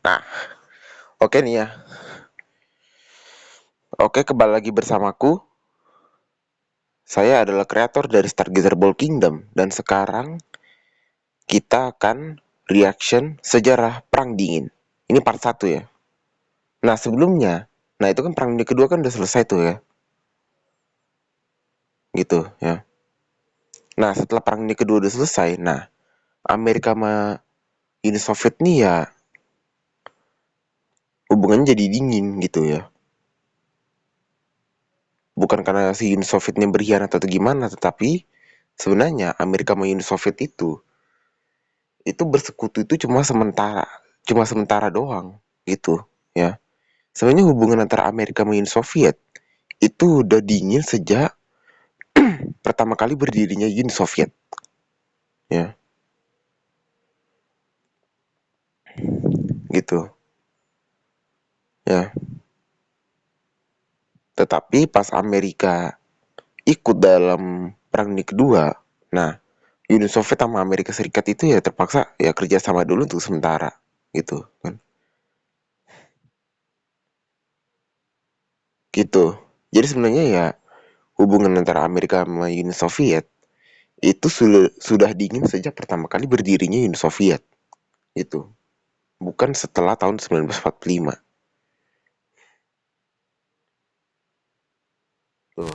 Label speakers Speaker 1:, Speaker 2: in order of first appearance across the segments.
Speaker 1: Nah, oke nih ya. Oke, kembali lagi bersamaku. Saya adalah kreator dari Stargazer Ball Kingdom dan sekarang kita akan reaction sejarah Perang Dingin. Ini part 1 ya. Nah, sebelumnya, itu kan Perang Dunia Kedua kan udah selesai tuh ya. Gitu ya. Nah, setelah Perang Dunia Kedua udah selesai, Amerika sama Uni Soviet nih ya hubungannya jadi dingin gitu ya. Bukan karena si Uni Sovietnya berkhianat atau gimana, tetapi sebenarnya Amerika sama Uni Soviet itu bersekutu itu cuma sementara doang gitu ya. Sebenarnya hubungan antara Amerika sama Uni Soviet itu udah dingin sejak pertama kali berdirinya Uni Soviet ya, gitu ya. Tetapi pas Amerika ikut dalam Perang Dunia Kedua, nah Uni Soviet sama Amerika Serikat itu ya terpaksa ya kerja sama dulu untuk sementara gitu kan. Gitu. Jadi sebenarnya ya hubungan antara Amerika sama Uni Soviet itu sudah dingin sejak pertama kali berdirinya Uni Soviet. Itu. Bukan setelah tahun 1945. Tuh.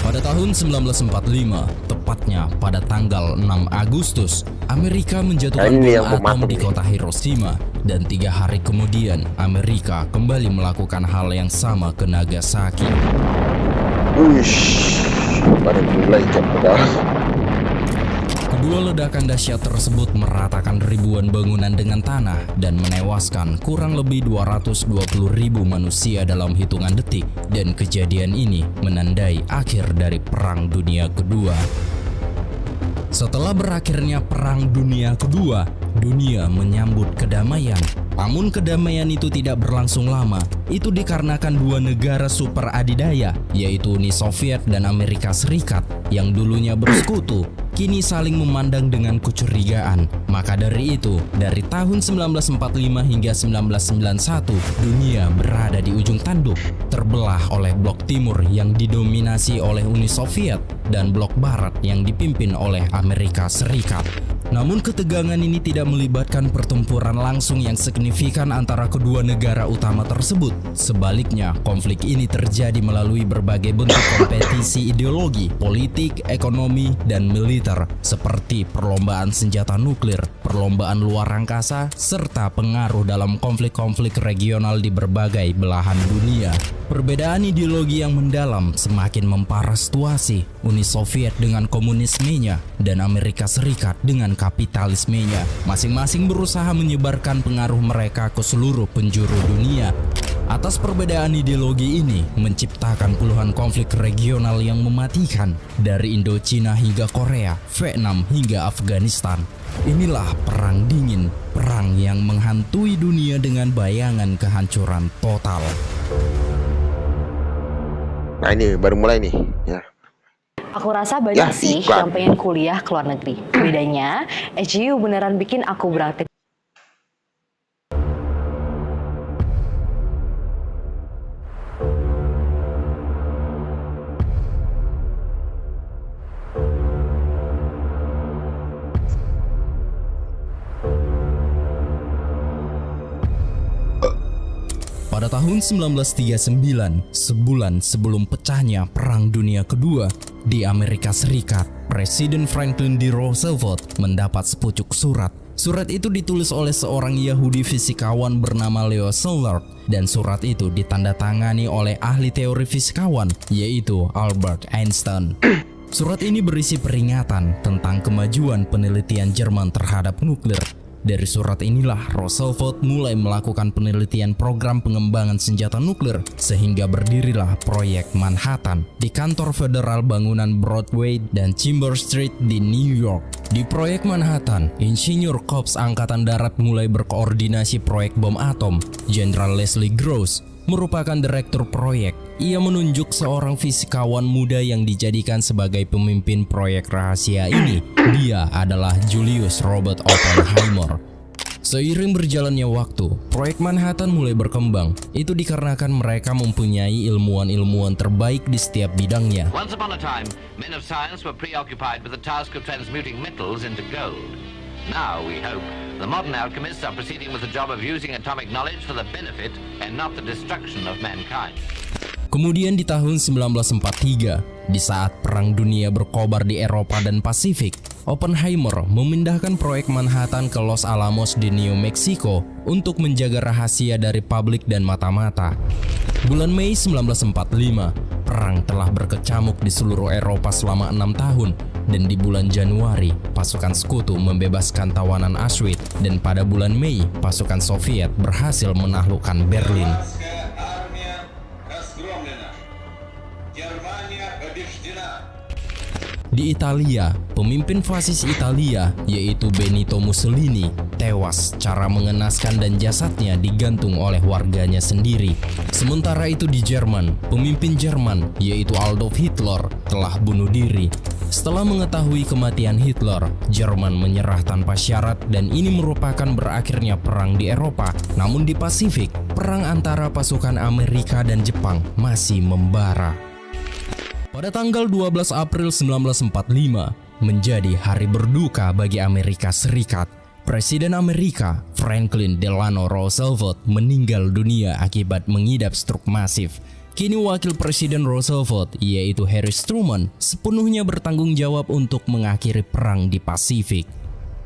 Speaker 2: Pada tahun 1945, tepatnya pada tanggal 6 Agustus, Amerika menjatuhkan
Speaker 1: Ini
Speaker 2: bom
Speaker 1: yang
Speaker 2: atom
Speaker 1: mematung
Speaker 2: di
Speaker 1: nih.
Speaker 2: kota Hiroshima. Dan 3 hari kemudian, Amerika kembali melakukan hal yang sama ke Nagasaki.
Speaker 1: Wush, baru mulai jam pedal.
Speaker 2: Kedua ledakan dahsyat tersebut meratakan ribuan bangunan dengan tanah dan menewaskan kurang lebih 220.000 manusia dalam hitungan detik, dan kejadian ini menandai akhir dari Perang Dunia Kedua. Setelah berakhirnya Perang Dunia Kedua, dunia menyambut kedamaian. Namun kedamaian itu tidak berlangsung lama. Itu dikarenakan dua negara super adidaya, yaitu Uni Soviet dan Amerika Serikat, yang dulunya bersekutu, kini saling memandang dengan kecurigaan. Maka dari itu, dari tahun 1945 hingga 1991, dunia berada di ujung tanduk, terbelah oleh blok timur yang didominasi oleh Uni Soviet dan blok barat yang dipimpin oleh Amerika Serikat. Namun ketegangan ini tidak melibatkan pertempuran langsung yang signifikan antara kedua negara utama tersebut. Sebaliknya, konflik ini terjadi melalui berbagai bentuk kompetisi ideologi, politik, ekonomi, dan militer, seperti perlombaan senjata nuklir, perlombaan luar angkasa, serta pengaruh dalam konflik-konflik regional di berbagai belahan dunia. Perbedaan ideologi yang mendalam semakin memparah situasi. Uni Soviet dengan komunismenya dan Amerika Serikat dengan kapitalismenya masing-masing berusaha menyebarkan pengaruh mereka ke seluruh penjuru dunia. Atas perbedaan ideologi ini menciptakan puluhan konflik regional yang mematikan, dari Indochina hingga Korea, Vietnam hingga Afghanistan. Inilah perang dingin, perang yang menghantui dunia dengan bayangan kehancuran total.
Speaker 1: Nah, ini baru mulai nih ya.
Speaker 3: Aku rasa banyak
Speaker 1: Ya,
Speaker 3: sih
Speaker 1: iklan.
Speaker 3: yang pengen kuliah ke luar negeri. Bedanya, HU beneran bikin aku berangkat
Speaker 2: Pada tahun 1939, sebulan sebelum pecahnya Perang Dunia Kedua, di Amerika Serikat, Presiden Franklin D. Roosevelt mendapat sepucuk surat. Surat itu ditulis oleh seorang Yahudi fisikawan bernama Leo Szilard, dan surat itu ditandatangani oleh ahli teori fisikawan, yaitu Albert Einstein. Surat ini berisi peringatan tentang kemajuan penelitian Jerman terhadap nuklir. Dari surat inilah Roosevelt mulai melakukan penelitian program pengembangan senjata nuklir, sehingga berdirilah proyek Manhattan di kantor federal bangunan Broadway dan Chambers Street di New York. Di proyek Manhattan, Insinyur Korps Angkatan Darat mulai berkoordinasi proyek bom atom. Jenderal Leslie Gross merupakan direktur proyek. Ia menunjuk seorang fisikawan muda yang dijadikan sebagai pemimpin proyek rahasia ini. Dia adalah Julius Robert Oppenheimer. Seiring berjalannya waktu, proyek Manhattan mulai berkembang. Itu dikarenakan mereka mempunyai ilmuwan-ilmuwan terbaik di setiap bidangnya.
Speaker 4: Once upon a time, men of science were preoccupied with the task of transmuting metals into gold. Now, we hope, the modern alchemists are proceeding with the job of using atomic knowledge for the benefit and not the destruction of mankind.
Speaker 2: Kemudian di tahun 1943, di saat Perang Dunia berkobar di Eropa dan Pasifik, Oppenheimer memindahkan proyek Manhattan ke Los Alamos di New Mexico untuk menjaga rahasia dari publik dan mata-mata. Bulan Mei 1945, perang telah berkecamuk di seluruh Eropa selama 6 tahun, dan di bulan Januari, pasukan sekutu membebaskan tawanan Auschwitz, dan pada bulan Mei, pasukan Soviet berhasil menaklukkan Berlin. Di Italia, pemimpin fasis Italia yaitu Benito Mussolini tewas secara mengenaskan dan jasadnya digantung oleh warganya sendiri. Sementara itu di Jerman, pemimpin Jerman yaitu Adolf Hitler telah bunuh diri. Setelah mengetahui kematian Hitler, Jerman menyerah tanpa syarat dan ini merupakan berakhirnya perang di Eropa. Namun di Pasifik, perang antara pasukan Amerika dan Jepang masih membara. Pada tanggal 12 April 1945, menjadi hari berduka bagi Amerika Serikat. Presiden Amerika, Franklin Delano Roosevelt, meninggal dunia akibat mengidap stroke masif. Kini wakil Presiden Roosevelt, yaitu Harry Truman, sepenuhnya bertanggung jawab untuk mengakhiri perang di Pasifik.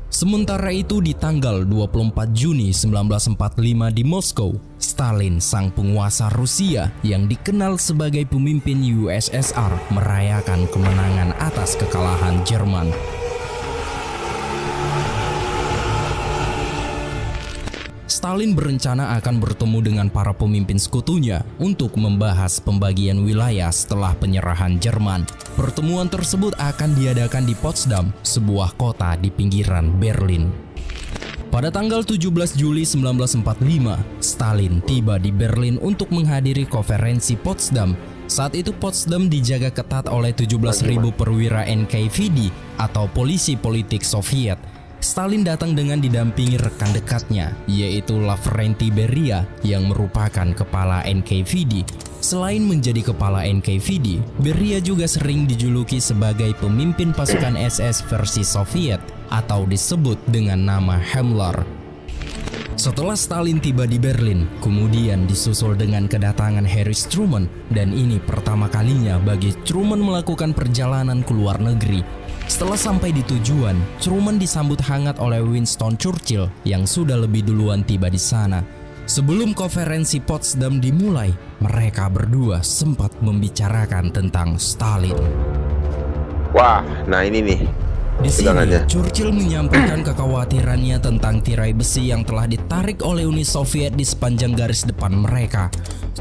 Speaker 2: Sementara itu di tanggal 24 Juni 1945 di Moskow, Stalin, sang penguasa Rusia yang dikenal sebagai pemimpin USSR, merayakan kemenangan atas kekalahan Jerman. Stalin berencana akan bertemu dengan para pemimpin sekutunya untuk membahas pembagian wilayah setelah penyerahan Jerman. Pertemuan tersebut akan diadakan di Potsdam, sebuah kota di pinggiran Berlin. Pada tanggal 17 Juli 1945, Stalin tiba di Berlin untuk menghadiri konferensi Potsdam. Saat itu Potsdam dijaga ketat oleh 17.000 perwira NKVD atau polisi politik Soviet. Stalin datang dengan didampingi rekan dekatnya, yaitu Lavrenti Beria yang merupakan kepala NKVD. Selain menjadi kepala NKVD, Beria juga sering dijuluki sebagai pemimpin pasukan SS versi Soviet atau disebut dengan nama Himmler. Setelah Stalin tiba di Berlin, kemudian disusul dengan kedatangan Harry Truman, dan ini pertama kalinya bagi Truman melakukan perjalanan ke luar negeri. Setelah sampai di tujuan, Truman disambut hangat oleh Winston Churchill yang sudah lebih duluan tiba di sana. Sebelum konferensi Potsdam dimulai, mereka berdua sempat membicarakan tentang Stalin.
Speaker 1: Wah, nah ini nih.
Speaker 2: Di sini,
Speaker 1: Pegangannya.
Speaker 2: Churchill menyampaikan kekhawatirannya tentang tirai besi yang telah ditarik oleh Uni Soviet di sepanjang garis depan mereka.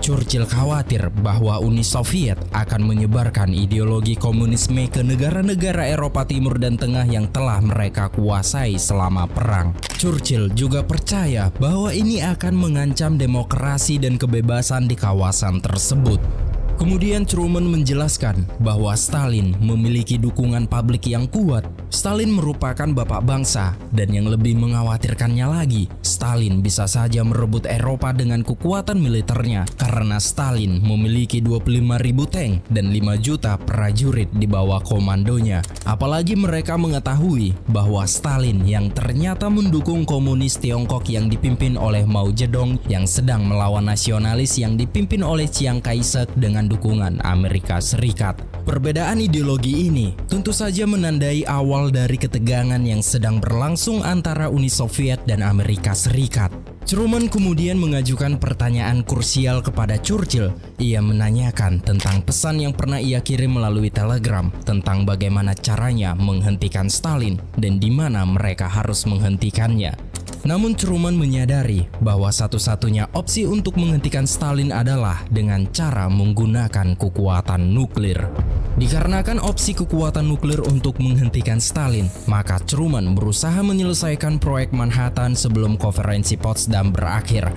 Speaker 2: Churchill khawatir bahwa Uni Soviet akan menyebarkan ideologi komunisme ke negara-negara Eropa Timur dan Tengah yang telah mereka kuasai selama perang. Churchill juga percaya bahwa ini akan mengancam demokrasi dan kebebasan di kawasan tersebut. Kemudian Truman menjelaskan bahwa Stalin memiliki dukungan publik yang kuat. Stalin merupakan bapak bangsa, dan yang lebih mengkhawatirkannya lagi, Stalin bisa saja merebut Eropa dengan kekuatan militernya karena Stalin memiliki 25.000 tank dan 5 juta prajurit di bawah komandonya. Apalagi mereka mengetahui bahwa Stalin yang ternyata mendukung komunis Tiongkok yang dipimpin oleh Mao Zedong yang sedang melawan nasionalis yang dipimpin oleh Chiang Kai-shek dengan dukungan Amerika Serikat. Perbedaan ideologi ini tentu saja menandai awal dari ketegangan yang sedang berlangsung antara Uni Soviet dan Amerika Serikat. Truman kemudian mengajukan pertanyaan krusial kepada Churchill. Ia menanyakan tentang pesan yang pernah ia kirim melalui telegram tentang bagaimana caranya menghentikan Stalin dan di mana mereka harus menghentikannya. Namun Truman menyadari bahwa satu-satunya opsi untuk menghentikan Stalin adalah dengan cara menggunakan kekuatan nuklir. Dikarenakan opsi kekuatan nuklir untuk menghentikan Stalin, maka Truman berusaha menyelesaikan proyek Manhattan sebelum konferensi Potsdam berakhir.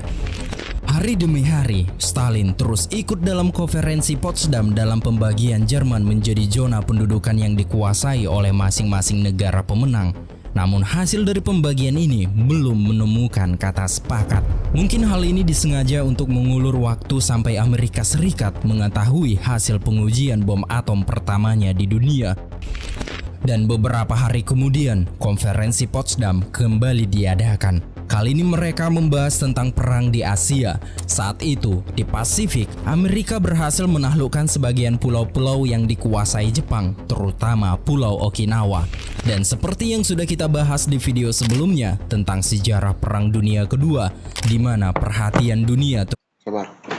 Speaker 2: Hari demi hari, Stalin terus ikut dalam konferensi Potsdam dalam pembagian Jerman menjadi zona pendudukan yang dikuasai oleh masing-masing negara pemenang. Namun hasil dari pembagian ini belum menemukan kata sepakat. Mungkin hal ini disengaja untuk mengulur waktu sampai Amerika Serikat mengetahui hasil pengujian bom atom pertamanya di dunia. Dan beberapa hari kemudian, konferensi Potsdam kembali diadakan. Kali ini mereka membahas tentang perang di Asia. Saat itu, di Pasifik, Amerika berhasil menaklukkan sebagian pulau-pulau yang dikuasai Jepang, terutama Pulau Okinawa. Dan seperti yang sudah kita bahas di video sebelumnya tentang sejarah Perang Dunia Kedua, di mana perhatian dunia
Speaker 1: Sabar.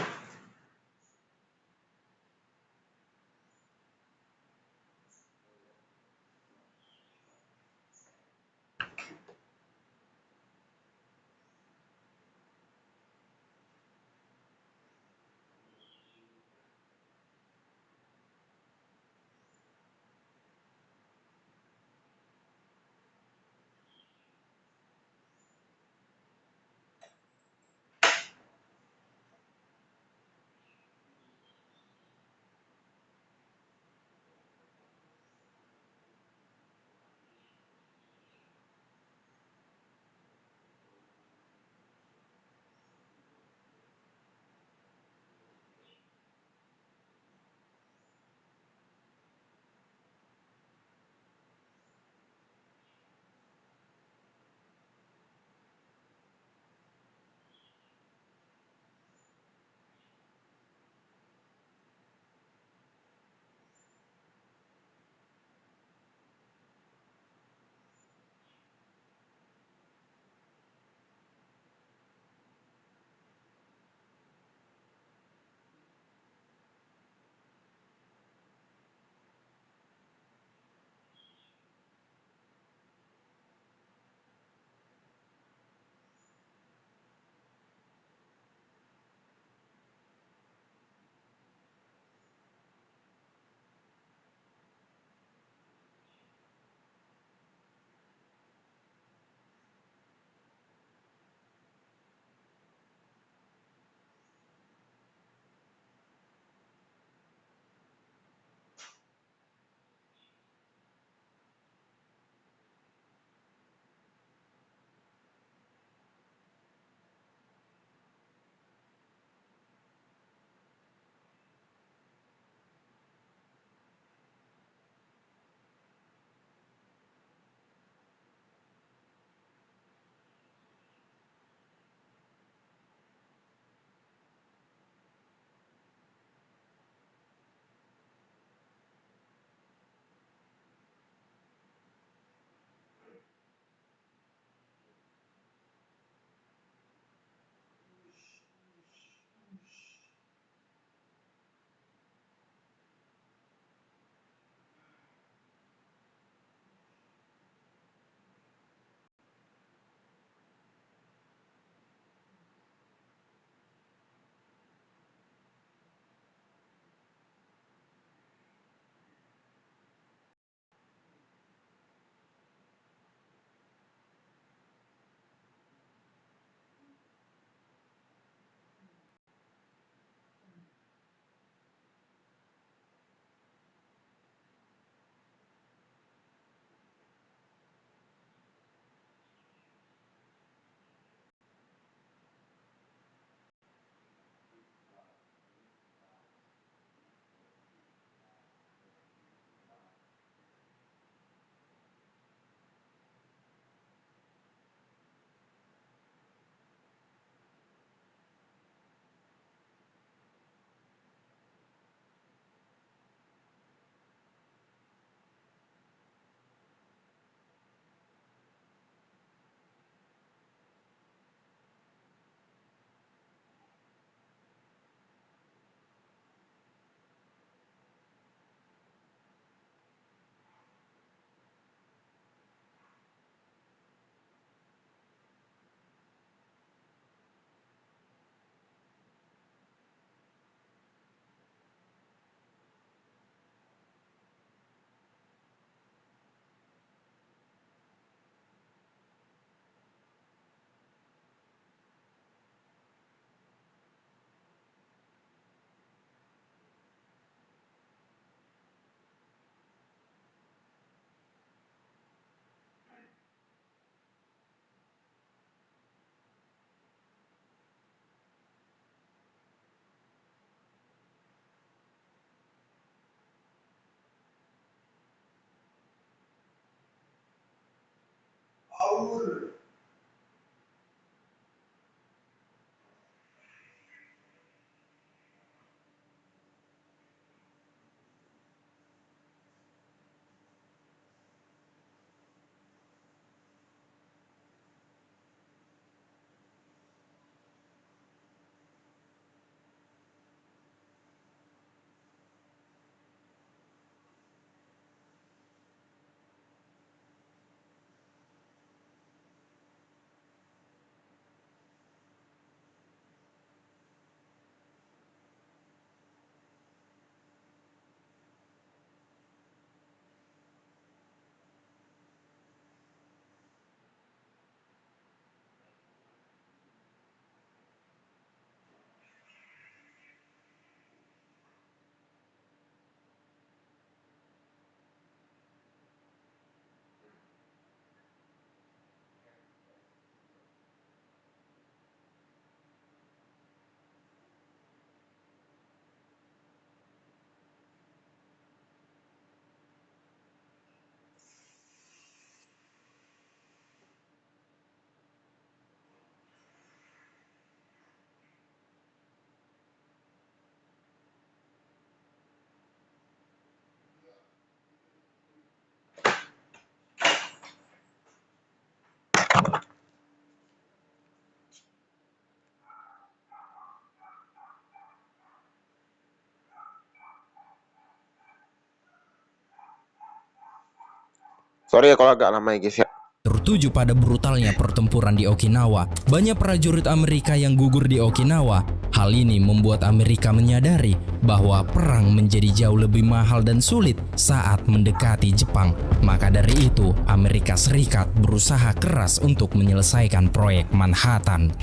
Speaker 1: Sorry ya kalau agak lama ya guys ya.
Speaker 2: Tertuju pada brutalnya pertempuran di Okinawa, banyak prajurit Amerika yang gugur di Okinawa. Hal ini membuat Amerika menyadari bahwa perang menjadi jauh lebih mahal dan sulit saat mendekati Jepang. Maka dari itu, Amerika Serikat berusaha keras untuk menyelesaikan proyek Manhattan.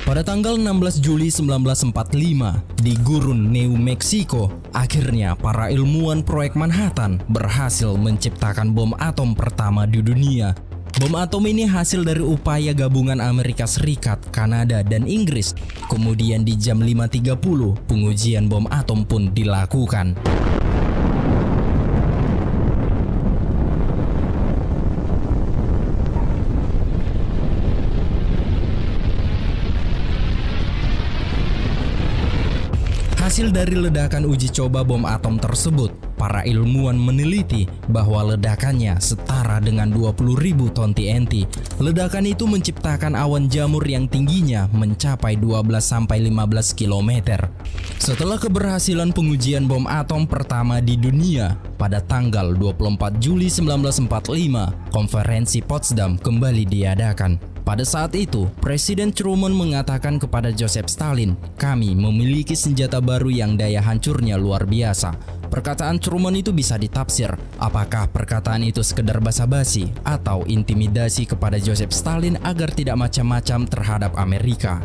Speaker 2: Pada tanggal 16 Juli 1945, di gurun New Mexico, akhirnya para ilmuwan proyek Manhattan berhasil menciptakan bom atom pertama di dunia. Bom atom ini hasil dari upaya gabungan Amerika Serikat, Kanada, dan Inggris. Kemudian di jam 5.30, pengujian bom atom pun dilakukan. Hasil dari ledakan uji coba bom atom tersebut, para ilmuwan meneliti bahwa ledakannya setara dengan 20.000 ton TNT. Ledakan itu menciptakan awan jamur yang tingginya mencapai 12-15 km. Setelah keberhasilan pengujian bom atom pertama di dunia, pada tanggal 24 Juli 1945, konferensi Potsdam kembali diadakan. Pada saat itu, Presiden Truman mengatakan kepada Joseph Stalin, "Kami memiliki senjata baru yang daya hancurnya luar biasa." Perkataan Truman itu bisa ditafsir, apakah perkataan itu sekedar basa-basi atau intimidasi kepada Joseph Stalin agar tidak macam-macam terhadap Amerika.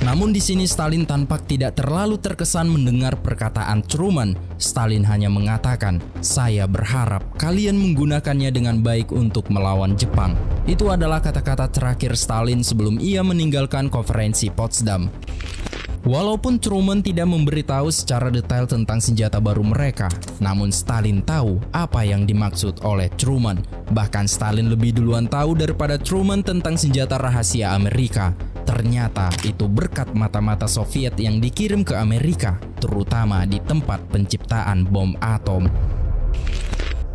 Speaker 2: Namun di sini Stalin tampak tidak terlalu terkesan mendengar perkataan Truman. Stalin hanya mengatakan, "Saya berharap kalian menggunakannya dengan baik untuk melawan Jepang." Itu adalah kata-kata terakhir Stalin sebelum ia meninggalkan konferensi Potsdam. Walaupun Truman tidak memberitahu secara detail tentang senjata baru mereka, namun Stalin tahu apa yang dimaksud oleh Truman. Bahkan Stalin lebih duluan tahu daripada Truman tentang senjata rahasia Amerika. Ternyata itu berkat mata-mata Soviet yang dikirim ke Amerika, terutama di tempat penciptaan bom atom.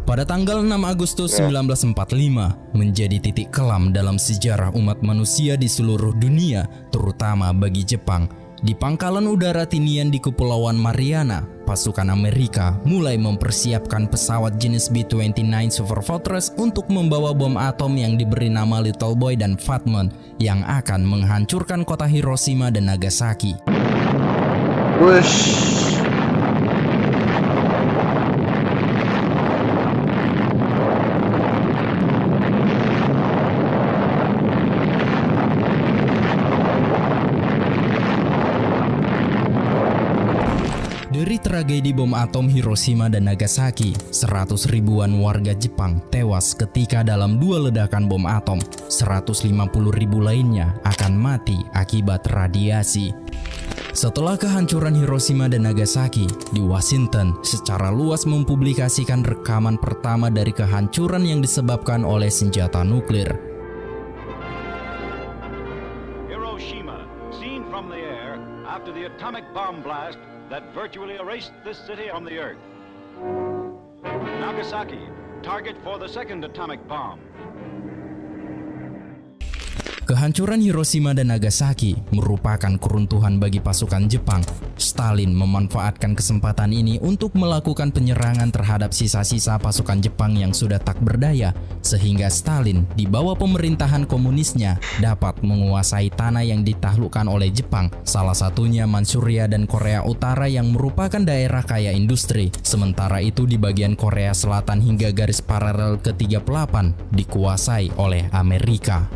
Speaker 2: Pada tanggal 6 Agustus 1945, menjadi titik kelam dalam sejarah umat manusia di seluruh dunia, terutama bagi Jepang. Di pangkalan udara Tinian di Kepulauan Mariana, pasukan Amerika mulai mempersiapkan pesawat jenis B-29 Super Fortress untuk membawa bom atom yang diberi nama Little Boy dan Fat Man yang akan menghancurkan kota Hiroshima dan Nagasaki.
Speaker 1: Wush.
Speaker 2: Dari tragedi bom atom Hiroshima dan Nagasaki, 100 ribuan warga Jepang tewas ketika dalam dua ledakan bom atom. 150.000 lainnya akan mati akibat radiasi. Setelah kehancuran Hiroshima dan Nagasaki, di Washington secara luas mempublikasikan rekaman pertama dari kehancuran yang disebabkan oleh senjata nuklir.
Speaker 5: Hiroshima, seen from the air after the atomic bomb blast that virtually erased this city from the earth. Nagasaki, target for the second atomic bomb.
Speaker 2: Kehancuran Hiroshima dan Nagasaki merupakan keruntuhan bagi pasukan Jepang. Stalin memanfaatkan kesempatan ini untuk melakukan penyerangan terhadap sisa-sisa pasukan Jepang yang sudah tak berdaya, sehingga Stalin di bawah pemerintahan komunisnya dapat menguasai tanah yang ditaklukkan oleh Jepang, salah satunya Manchuria dan Korea Utara yang merupakan daerah kaya industri. Sementara itu di bagian Korea Selatan hingga garis paralel ke-38 dikuasai oleh Amerika.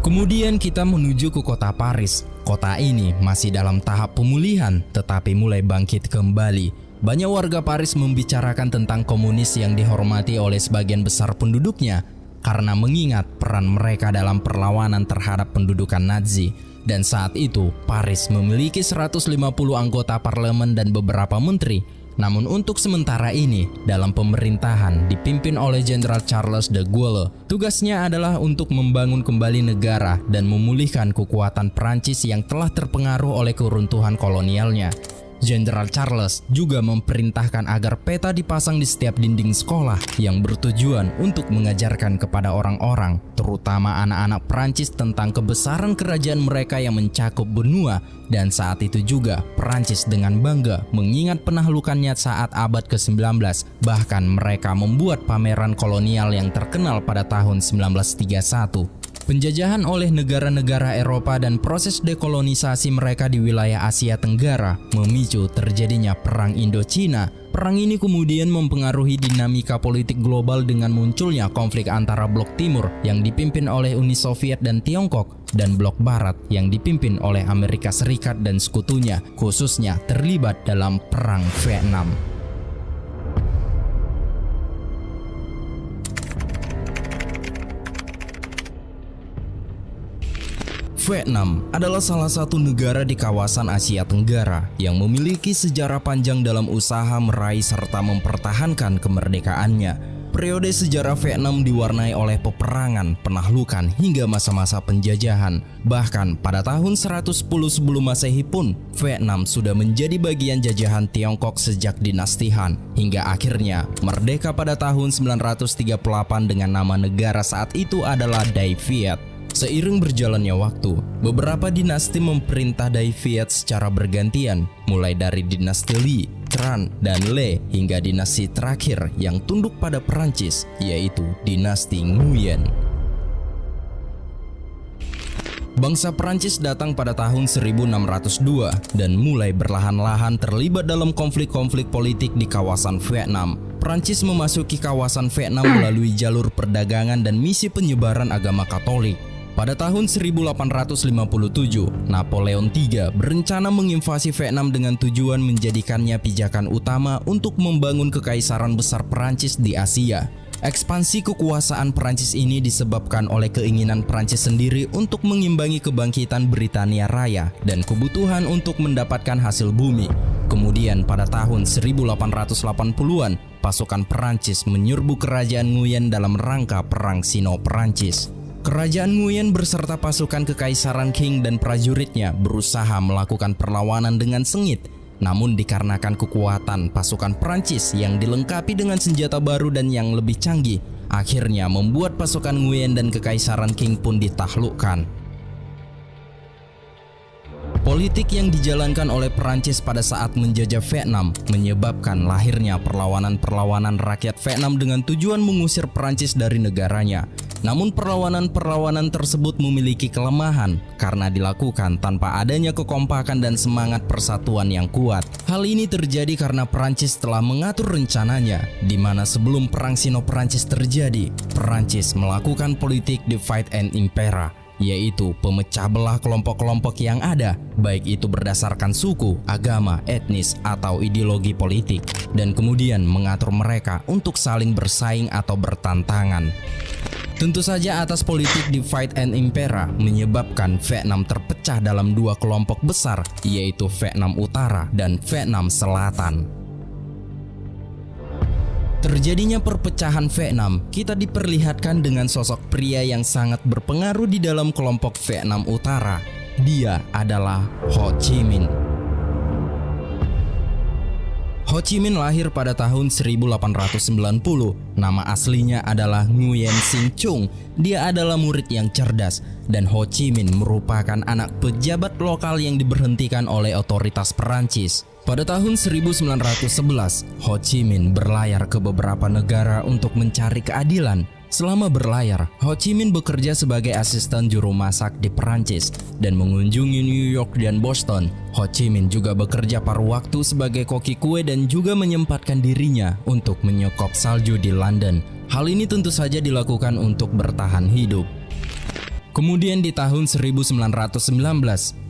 Speaker 2: Kemudian kita menuju ke kota Paris. Kota ini masih dalam tahap pemulihan tetapi mulai bangkit kembali. Banyak warga Paris membicarakan tentang komunis yang dihormati oleh sebagian besar penduduknya karena mengingat peran mereka dalam perlawanan terhadap pendudukan Nazi. Dan saat itu Paris memiliki 150 anggota parlemen dan beberapa menteri. Namun untuk sementara ini, dalam pemerintahan dipimpin oleh Jenderal Charles de Gaulle, tugasnya adalah untuk membangun kembali negara dan memulihkan kekuatan Prancis yang telah terpengaruh oleh keruntuhan kolonialnya. Jenderal Charles juga memerintahkan agar peta dipasang di setiap dinding sekolah yang bertujuan untuk mengajarkan kepada orang-orang, terutama anak-anak Prancis, tentang kebesaran kerajaan mereka yang mencakup benua. Dan saat itu juga Prancis dengan bangga mengingat penaklukannya saat abad ke-19. Bahkan mereka membuat pameran kolonial yang terkenal pada tahun 1931. Penjajahan oleh negara-negara Eropa dan proses dekolonisasi mereka di wilayah Asia Tenggara memicu terjadinya Perang Indochina. Perang ini kemudian mempengaruhi dinamika politik global dengan munculnya konflik antara Blok Timur yang dipimpin oleh Uni Soviet dan Tiongkok dan Blok Barat yang dipimpin oleh Amerika Serikat dan sekutunya, khususnya terlibat dalam Perang Vietnam. Vietnam adalah salah satu negara di kawasan Asia Tenggara yang memiliki sejarah panjang dalam usaha meraih serta mempertahankan kemerdekaannya. Periode sejarah Vietnam diwarnai oleh peperangan, penaklukan, hingga masa-masa penjajahan. Bahkan pada tahun 110 sebelum Masehi pun, Vietnam sudah menjadi bagian jajahan Tiongkok sejak dinasti Han, hingga akhirnya merdeka pada tahun 938 dengan nama negara saat itu adalah Dai Viet. Seiring berjalannya waktu, beberapa dinasti memerintah Dai Viet secara bergantian, mulai dari dinasti Li, Tran, dan Le hingga dinasti terakhir yang tunduk pada Perancis, yaitu dinasti Nguyen. Bangsa Perancis datang pada tahun 1602 dan mulai berlahan-lahan terlibat dalam konflik-konflik politik di kawasan Vietnam. Perancis memasuki kawasan Vietnam melalui jalur perdagangan dan misi penyebaran agama Katolik. Pada tahun 1857, Napoleon III berencana menginvasi Vietnam dengan tujuan menjadikannya pijakan utama untuk membangun kekaisaran besar Perancis di Asia. Ekspansi kekuasaan Perancis ini disebabkan oleh keinginan Perancis sendiri untuk mengimbangi kebangkitan Britania Raya dan kebutuhan untuk mendapatkan hasil bumi. Kemudian pada tahun 1880-an, pasukan Perancis menyerbu kerajaan Nguyen dalam rangka Perang Sino-Perancis. Kerajaan Nguyen beserta pasukan kekaisaran Qing dan prajuritnya berusaha melakukan perlawanan dengan sengit. Namun dikarenakan kekuatan pasukan Perancis yang dilengkapi dengan senjata baru dan yang lebih canggih, akhirnya membuat pasukan Nguyen dan kekaisaran Qing pun ditaklukkan. Politik yang dijalankan oleh Perancis pada saat menjajah Vietnam menyebabkan lahirnya perlawanan-perlawanan rakyat Vietnam dengan tujuan mengusir Perancis dari negaranya. Namun perlawanan-perlawanan tersebut memiliki kelemahan karena dilakukan tanpa adanya kekompakan dan semangat persatuan yang kuat. Hal ini terjadi karena Perancis telah mengatur rencananya, di mana sebelum Perang Sino-Perancis terjadi, Perancis melakukan politik divide and impera, yaitu pemecah belah kelompok-kelompok yang ada, baik itu berdasarkan suku, agama, etnis, atau ideologi politik, dan kemudian mengatur mereka untuk saling bersaing atau bertantangan. Tentu saja atas politik divide and impera menyebabkan Vietnam terpecah dalam dua kelompok besar, yaitu Vietnam Utara dan Vietnam Selatan. Terjadinya perpecahan Vietnam, kita diperlihatkan dengan sosok pria yang sangat berpengaruh di dalam kelompok Vietnam Utara. Dia adalah Ho Chi Minh. Ho Chi Minh lahir pada tahun 1890. Nama aslinya adalah Nguyen Sinh Chung. Dia adalah murid yang cerdas, dan Ho Chi Minh merupakan anak pejabat lokal yang diberhentikan oleh otoritas Perancis. Pada tahun 1911, Ho Chi Minh berlayar ke beberapa negara untuk mencari keadilan. Selama berlayar, Ho Chi Minh bekerja sebagai asisten juru masak di Perancis dan mengunjungi New York dan Boston. Ho Chi Minh juga bekerja paruh waktu sebagai koki kue dan juga menyempatkan dirinya untuk menyekop salju di London. Hal ini tentu saja dilakukan untuk bertahan hidup. Kemudian di tahun 1919,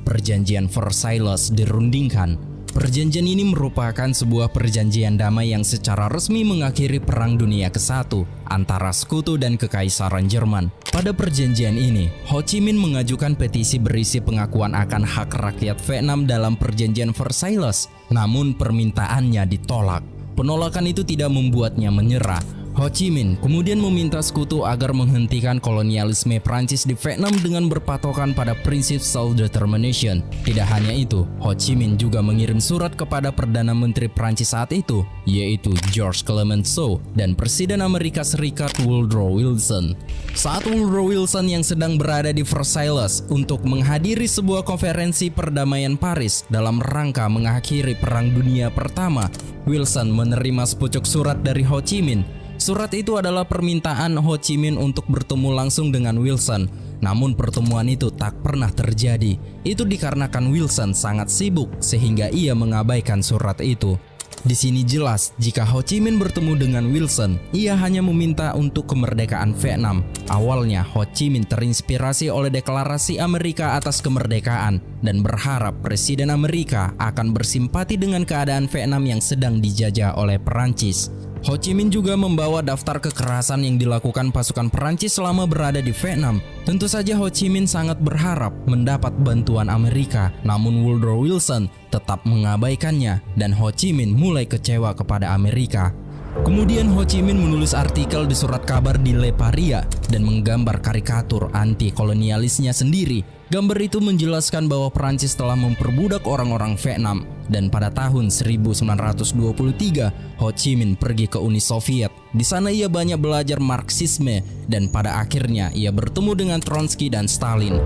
Speaker 2: Perjanjian Versailles dirundingkan. Perjanjian ini merupakan sebuah perjanjian damai yang secara resmi mengakhiri Perang Dunia ke-1 antara Sekutu dan Kekaisaran Jerman. Pada perjanjian ini, Ho Chi Minh mengajukan petisi berisi pengakuan akan hak rakyat Vietnam dalam Perjanjian Versailles. Namun permintaannya ditolak. Penolakan itu tidak membuatnya menyerah. Ho Chi Minh kemudian meminta sekutu agar menghentikan kolonialisme Prancis di Vietnam dengan berpatokan pada prinsip self-determination. Tidak hanya itu, Ho Chi Minh juga mengirim surat kepada Perdana Menteri Prancis saat itu, yaitu Georges Clemenceau, dan Presiden Amerika Serikat Woodrow Wilson. Saat Woodrow Wilson yang sedang berada di Versailles untuk menghadiri sebuah konferensi perdamaian Paris dalam rangka mengakhiri Perang Dunia Pertama, Wilson menerima sepucuk surat dari Ho Chi Minh. Surat itu adalah permintaan Ho Chi Minh untuk bertemu langsung dengan Wilson. Namun pertemuan itu tak pernah terjadi. Itu dikarenakan Wilson sangat sibuk sehingga ia mengabaikan surat itu. Di sini jelas jika Ho Chi Minh bertemu dengan Wilson, ia hanya meminta untuk kemerdekaan Vietnam. Awalnya Ho Chi Minh terinspirasi oleh deklarasi Amerika atas kemerdekaan dan berharap Presiden Amerika akan bersimpati dengan keadaan Vietnam yang sedang dijajah oleh Perancis. Ho Chi Minh juga membawa daftar kekerasan yang dilakukan pasukan Perancis selama berada di Vietnam. Tentu saja Ho Chi Minh sangat berharap mendapat bantuan Amerika, namun Woodrow Wilson tetap mengabaikannya dan Ho Chi Minh mulai kecewa kepada Amerika. Kemudian Ho Chi Minh menulis artikel di surat kabar di Le Paria dan menggambar karikatur anti-kolonialisnya sendiri. Gambar itu menjelaskan bahwa Perancis telah memperbudak orang-orang Vietnam dan pada tahun 1923 Ho Chi Minh pergi ke Uni Soviet. Di sana ia banyak belajar Marxisme dan pada akhirnya ia bertemu dengan Trotsky dan Stalin.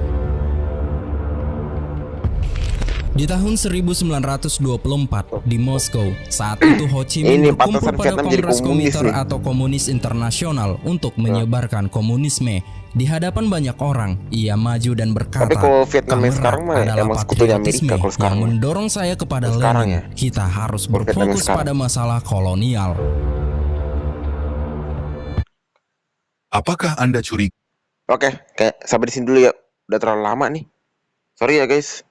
Speaker 2: Di tahun 1924 di Moskow, saat itu Ho Chi Minh
Speaker 1: Ini
Speaker 2: berkumpul
Speaker 1: pantesan
Speaker 2: pada
Speaker 1: Vietnam jadi
Speaker 2: Kongres
Speaker 1: komunis
Speaker 2: Komiter
Speaker 1: nih.
Speaker 2: atau Komunis Internasional untuk menyebarkan komunisme. Di hadapan banyak orang, ia maju dan berkata,
Speaker 1: Tapi kalau Vietnam yang
Speaker 2: "Kamera
Speaker 1: sekarang mah
Speaker 2: adalah
Speaker 1: emang sekutunya
Speaker 2: patriotisme
Speaker 1: Amerika kalau sekarang
Speaker 2: yang
Speaker 1: mah.
Speaker 2: mendorong saya kepada
Speaker 1: Kalau sekarang
Speaker 2: Lenin.
Speaker 1: ya.
Speaker 2: Kita harus
Speaker 1: Kalau Vietnam yang
Speaker 2: berfokus
Speaker 1: sekarang.
Speaker 2: pada masalah kolonial."
Speaker 6: Apakah Anda curiga?
Speaker 1: Oke, kayak sampai di sini dulu ya. Udah terlalu lama nih. Sorry ya guys.